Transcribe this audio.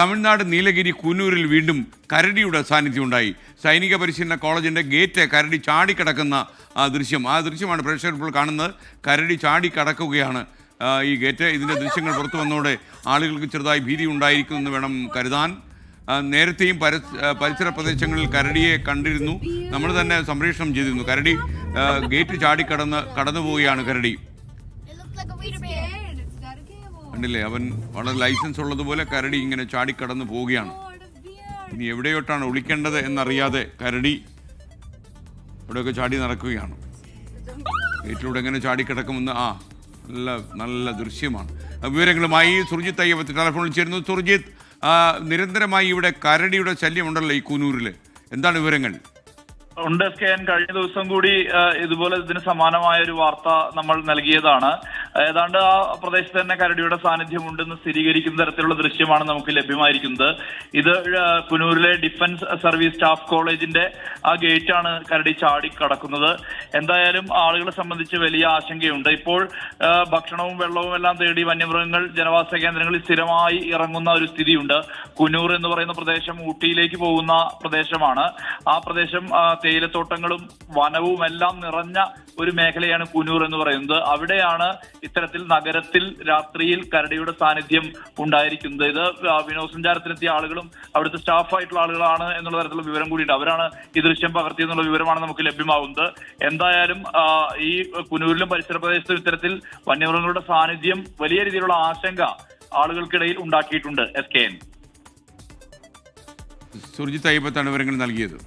തമിഴ്നാട് നീലഗിരി കൂനൂരിൽ വീണ്ടും കരടിയുടെ സാന്നിധ്യം ഉണ്ടായി. സൈനിക പരിശീലന കോളേജിൻ്റെ ഗേറ്റ് കരടി ചാടിക്കടക്കുന്ന ദൃശ്യമാണ് പ്രേക്ഷകർ ഇപ്പോൾ കാണുന്നത്. കരടി ചാടിക്കടക്കുകയാണ് ഈ ഗേറ്റ്. ഇതിൻ്റെ ദൃശ്യങ്ങൾ പുറത്തു വന്നതോടെ ആളുകൾക്ക് ചെറുതായി ഭീതി ഉണ്ടായിരിക്കുമെന്ന് വേണം കരുതാൻ. നേരത്തെയും പരിസര പ്രദേശങ്ങളിൽ കരടിയെ കണ്ടിരുന്നു, നമ്മൾ തന്നെ സംപ്രേഷണം ചെയ്തിരുന്നു. കരടി ഗേറ്റ് കടന്നു പോവുകയാണ് കരടി. കണ്ടില്ലേ, അവൻ വളരെ ലൈസൻസ് ഉള്ളതുപോലെ കരടി ഇങ്ങനെ ചാടിക്കടന്നു പോവുകയാണ്. ഇനി എവിടെയോട്ടാണ് ഒളിക്കേണ്ടത് എന്നറിയാതെ കരടി ഇവിടെയൊക്കെ ചാടി നടക്കുകയാണ്. ഗേറ്റിലൂടെ എങ്ങനെ ചാടിക്കിടക്കുമെന്ന് നല്ല ദൃശ്യമാണ്. വിവരങ്ങളുമായി സുർജിത്ത് അയ്യപ്പത്തി ടെലിഫോണിൽ ചേരുന്നു. സുർജിത്ത്, നിരന്തരമായി ഇവിടെ കരടിയുടെ ശല്യമുണ്ടല്ലോ ഈ കൂനൂരിൽ, എന്താണ് വിവരങ്ങൾ? ഉണ്ട് സ്കാൻ. കഴിഞ്ഞ ദിവസം കൂടി ഇതുപോലെ ഇതിന് സമാനമായ ഒരു വാർത്ത നമ്മൾ നൽകിയതാണ്. ഏതാണ്ട് ആ പ്രദേശത്ത് തന്നെ കരടിയുടെ സാന്നിധ്യം ഉണ്ടെന്ന് സ്ഥിരീകരിക്കുന്ന തരത്തിലുള്ള ദൃശ്യമാണ് നമുക്ക് ലഭ്യമായിരിക്കുന്നത്. ഇത് കുനൂരിലെ ഡിഫൻസ് സർവീസ് സ്റ്റാഫ് കോളേജിന്റെ ആ ഗേറ്റാണ് കരടി ചാടി കടക്കുന്നത്. എന്തായാലും ആളുകളെ സംബന്ധിച്ച് വലിയ ആശങ്കയുണ്ട്. ഇപ്പോൾ ഭക്ഷണവും വെള്ളവും എല്ലാം തേടി വന്യമൃഗങ്ങൾ ജനവാസ കേന്ദ്രങ്ങളിൽ സ്ഥിരമായി ഇറങ്ങുന്ന ഒരു സ്ഥിതിയുണ്ട്. കുനൂർ എന്ന് പറയുന്ന പ്രദേശം ഊട്ടിയിലേക്ക് പോകുന്ന പ്രദേശമാണ്. ആ പ്രദേശം തേയിലത്തോട്ടങ്ങളും വനവും എല്ലാം നിറഞ്ഞ ഒരു മേഖലയാണ് കുനൂർ എന്ന് പറയുന്നത്. അവിടെയാണ് ഇത്തരത്തിൽ നഗരത്തിൽ രാത്രിയിൽ കരടിയുടെ സാന്നിധ്യം ഉണ്ടായിരിക്കുന്നത്. ഇത് വിനോദസഞ്ചാരത്തിനെത്തിയ ആളുകളും അവിടുത്തെ സ്റ്റാഫായിട്ടുള്ള ആളുകളാണ് എന്നുള്ള തരത്തിലുള്ള വിവരം കൂടിയുണ്ട്. അവരാണ് ഈ ദൃശ്യം പകർത്തിയെന്നുള്ള വിവരമാണ് നമുക്ക് ലഭ്യമാകുന്നത്. എന്തായാലും ഈ കുനൂരിലും പരിസര പ്രദേശത്തും ഇത്തരത്തിൽ വന്യമൃഗങ്ങളുടെ സാന്നിധ്യം വലിയ രീതിയിലുള്ള ആശങ്ക ആളുകൾക്കിടയിൽ ഉണ്ടാക്കിയിട്ടുണ്ട്. SKN സുർജിത്ത് അയ്യപ്പത്താണ് വിവരങ്ങൾ നൽകിയത്.